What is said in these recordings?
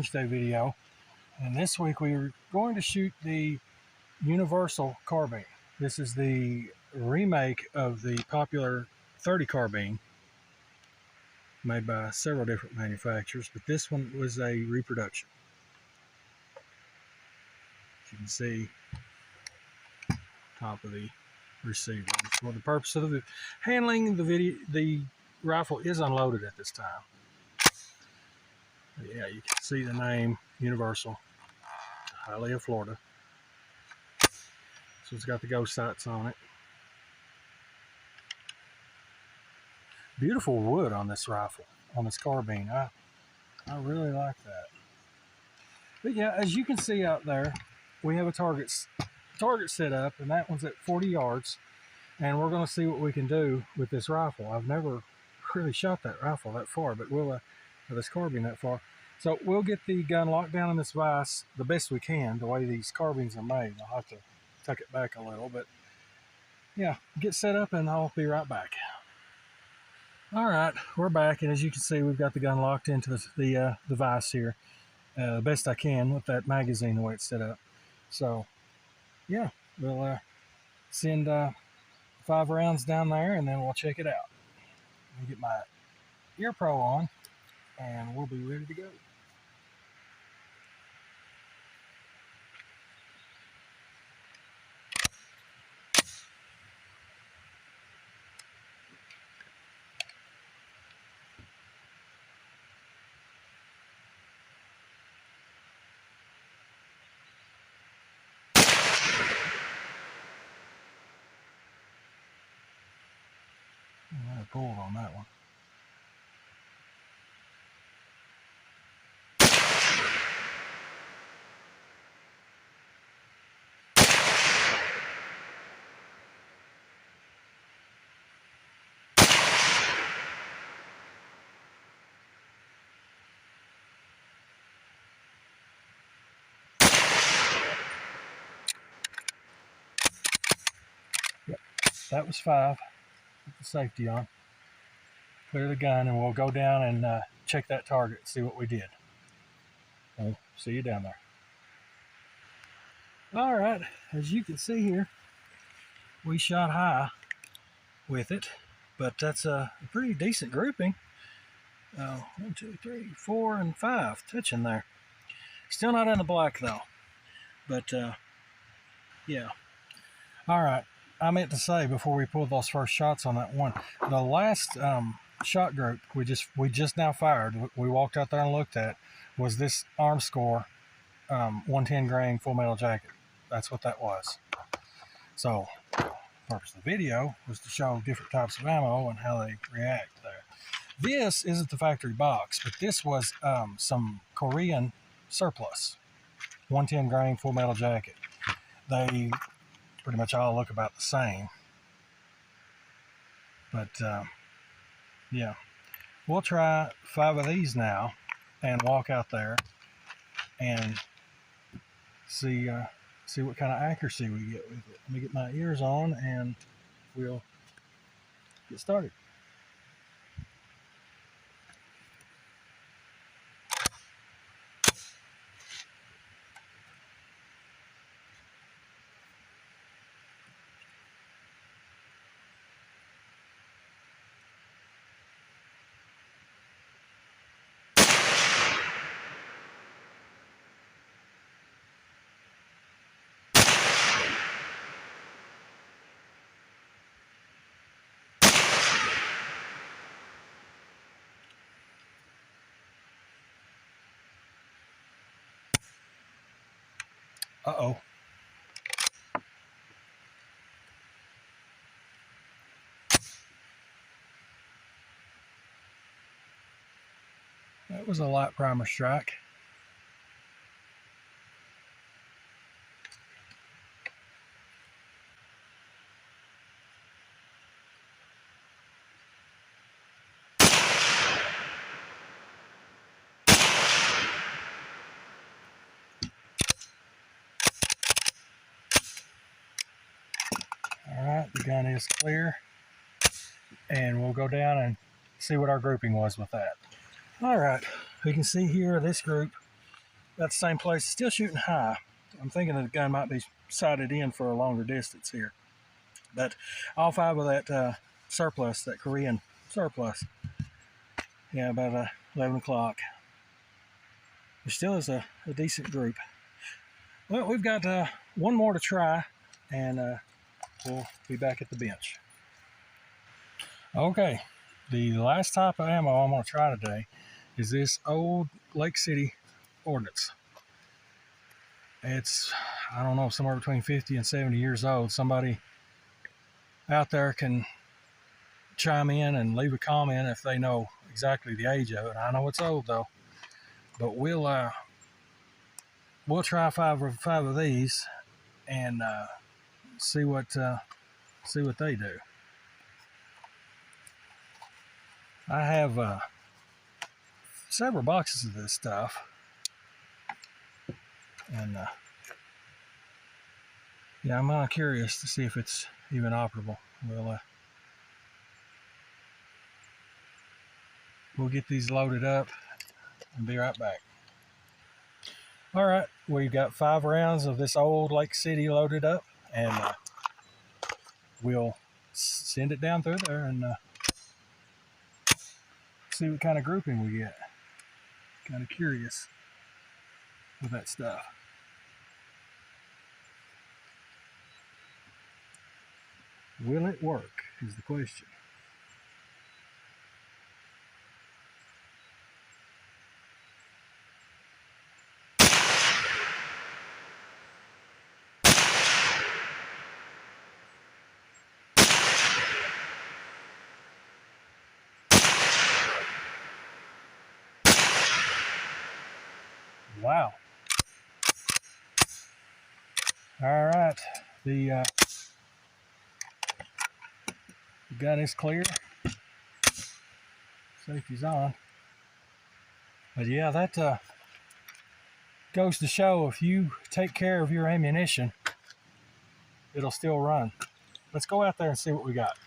Thursday video, and this week we are going to shoot the Universal Carbine. This is the remake of the popular 30 carbine made by several different manufacturers, but this one was a reproduction. As you can see, top of the receiver. For the purpose of the handling the rifle is unloaded at this time. But yeah, you can see the name Universal, Hialeah, Florida. So it's got the ghost sights on it. Beautiful wood on this rifle, on this carbine. I really like that. But yeah, as you can see out there, we have a target set up, and that one's at 40 yards. And we're going to see what we can do with this rifle. I've never really shot that rifle that far, but we'll this carbine that far. So we'll get the gun locked down in this vise the best we can, the way these carbines are made. I'll have to tuck it back a little, but yeah, get set up and I'll be right back. All right, we're back, and as you can see, we've got the gun locked into the vise here, the best I can with that magazine the way it's set up. So yeah, we'll send 5 rounds down there, and then we'll check it out. Let me get my ear pro on, and we'll be ready to go. I pulled on that one. Yep, that was 5. Put the safety on. Clear the gun, and we'll go down and check that target, see what we did. We'll see you down there. All right, as you can see here, we shot high with it, but that's a pretty decent grouping. 1, 2, 3, 4, and 5 touching there. Still not in the black though, but yeah. All right, I meant to say before we pulled those first shots on that one, the last shot group we just now fired, we walked out there and looked at, was this arm score 110 grain full metal jacket. That's what that was. So the purpose of the video was to show different types of ammo and how they react there. This isn't the factory box, but this was some Korean surplus 110 grain full metal jacket. They pretty much all look about the same, but yeah, we'll try 5 of these now and walk out there and see what kind of accuracy we get with it. Let me get my ears on and we'll get started. Uh-oh. That was a light primer strike. Alright, the gun is clear, and we'll go down and see what our grouping was with that. Alright, we can see here this group That's the same place, still shooting high. I'm thinking that the gun might be sighted in for a longer distance here. But all 5 of that surplus, that Korean surplus, yeah, about 11 o'clock. It still is a decent group. Well, we've got one more to try, and we'll be back at the bench. Okay, the last type of ammo I'm going to try today is this old Lake City ordnance. It's, I don't know, somewhere between 50 and 70 years old. Somebody out there can chime in and leave a comment if they know exactly the age of it. I know it's old though, but we'll try five of these and see what they do. I have several boxes of this stuff, and yeah, I'm curious to see if it's even operable. We'll get these loaded up and be right back. All right, we've got 5 rounds of this old Lake City loaded up, and we'll send it down through there and see what kind of grouping we get. Kind of curious with that stuff. Will it work is the question. Wow. All right, the gun is clear. Safety's on. But yeah, that goes to show if you take care of your ammunition, it'll still run. Let's go out there and see what we got.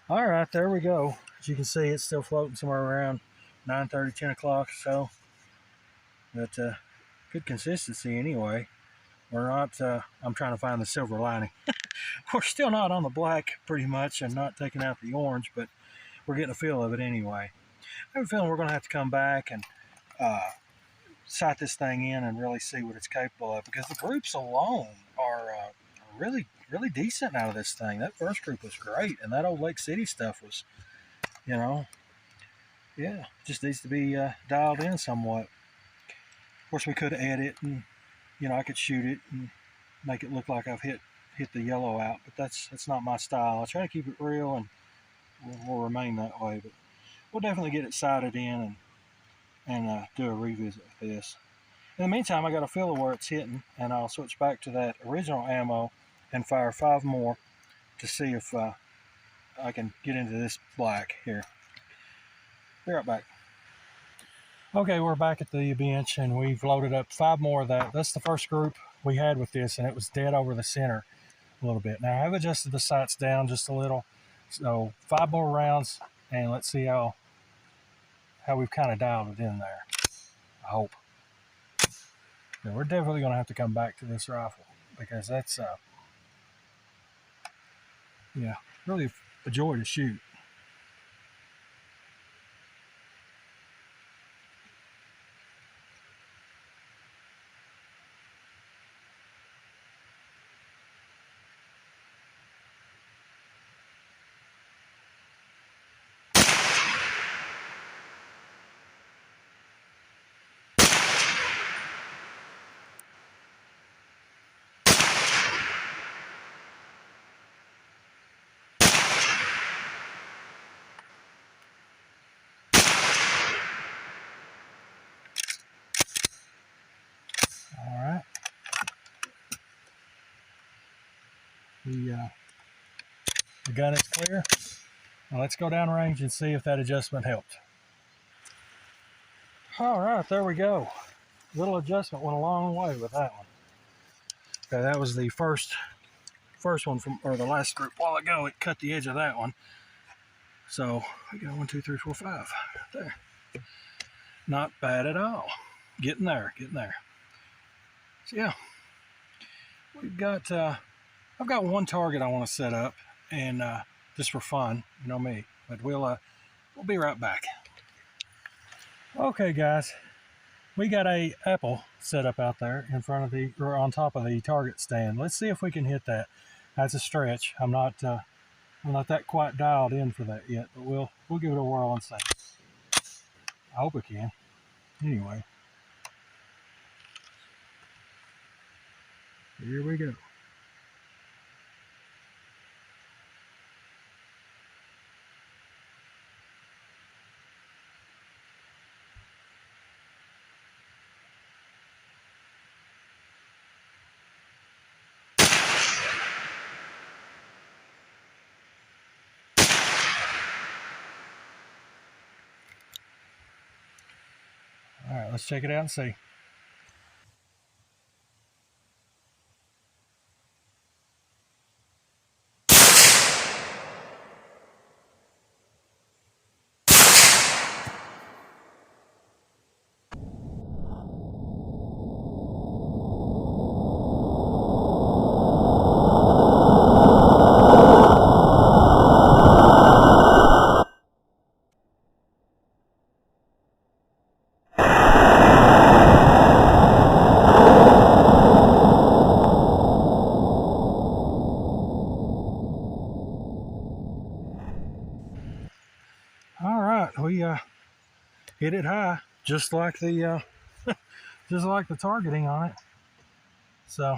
All right, there we go. As you can see, it's still floating somewhere around 9:30, 10 o'clock or so. But good consistency anyway. We're not, I'm trying to find the silver lining. We're still not on the black pretty much and not taking out the orange, but we're getting a feel of it anyway. I have a feeling we're going to have to come back and sight this thing in and really see what it's capable of, because the groups alone are really, really decent out of this thing. That first group was great, and that old Lake City stuff was, you know, yeah, just needs to be dialed in somewhat. Of course, we could edit and, you know, I could shoot it and make it look like I've hit the yellow out, but that's not my style. I try to keep it real, and we'll remain that way. But we'll definitely get it sighted in and do a revisit with this. In the meantime, I got a feel of where it's hitting, and I'll switch back to that original ammo and fire 5 more to see if I can get into this black here. Be right back. Okay, we're back at the bench, and we've loaded up 5 more of that. That's the first group we had with this, and it was dead over the center a little bit. Now, I have adjusted the sights down just a little. So 5 more rounds, and let's see how we've kind of dialed it in there. I hope. Yeah, we're definitely going to have to come back to this rifle, because that's yeah, really a joy to shoot. All right. The gun is clear. Now let's go down range and see if that adjustment helped. All right, there we go. Little adjustment went a long way with that one. Okay, that was the first one from, or the last group a while ago. It cut the edge of that one. So we got 1, 2, 3, 4, 5 right there. Not bad at all. Getting there, getting there. So yeah, we've got I've got one target I want to set up, and just for fun, you know me. But we'll be right back. Okay, guys, we got a apple set up out there in front of the or on top of the target stand. Let's see if we can hit that. That's a stretch. I'm not that quite dialed in for that yet, but we'll give it a whirl and see. I hope we can. Anyway, here we go. All right, let's check it out and see. All right, we hit it high, just like the just like the targeting on it. So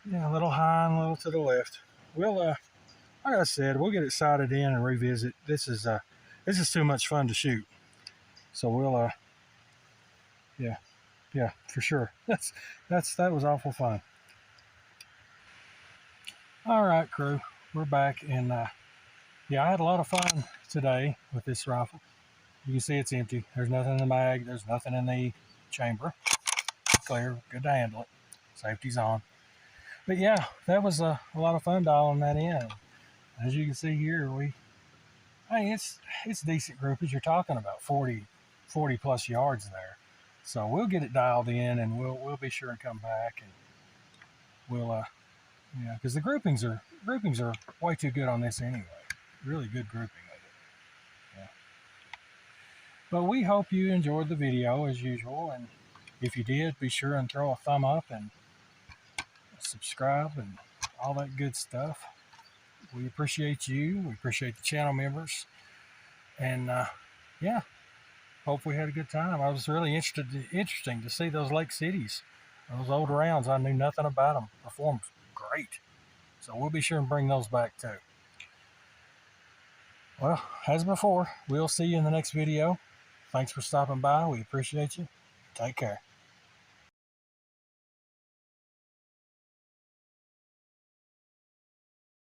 yeah, a little high and a little to the left. We'll like I said, we'll get it sighted in and revisit. This is too much fun to shoot. So we'll yeah, yeah, for sure. That was awful fun. All right, crew, we're back, and yeah, I had a lot of fun today with this rifle. You can see it's empty. There's nothing in the mag. There's nothing in the chamber. Clear, good to handle it. Safety's on. But yeah, that was a lot of fun dialing that in. As you can see here, hey, it's decent groupage. You're talking about 40 plus yards there. So we'll get it dialed in, and we'll be sure and come back, and we'll yeah, because the groupings are way too good on this anyway. Really good grouping of it. Yeah. But we hope you enjoyed the video as usual, and if you did, be sure and throw a thumb up and subscribe and all that good stuff. We appreciate you. We appreciate the channel members, and yeah, hope we had a good time. I was really interesting to see those Lake Cities, those old rounds. I knew nothing about them. Performed great, so we'll be sure and bring those back too. Well, as before, we'll see you in the next video. Thanks for stopping by. We appreciate you. Take care.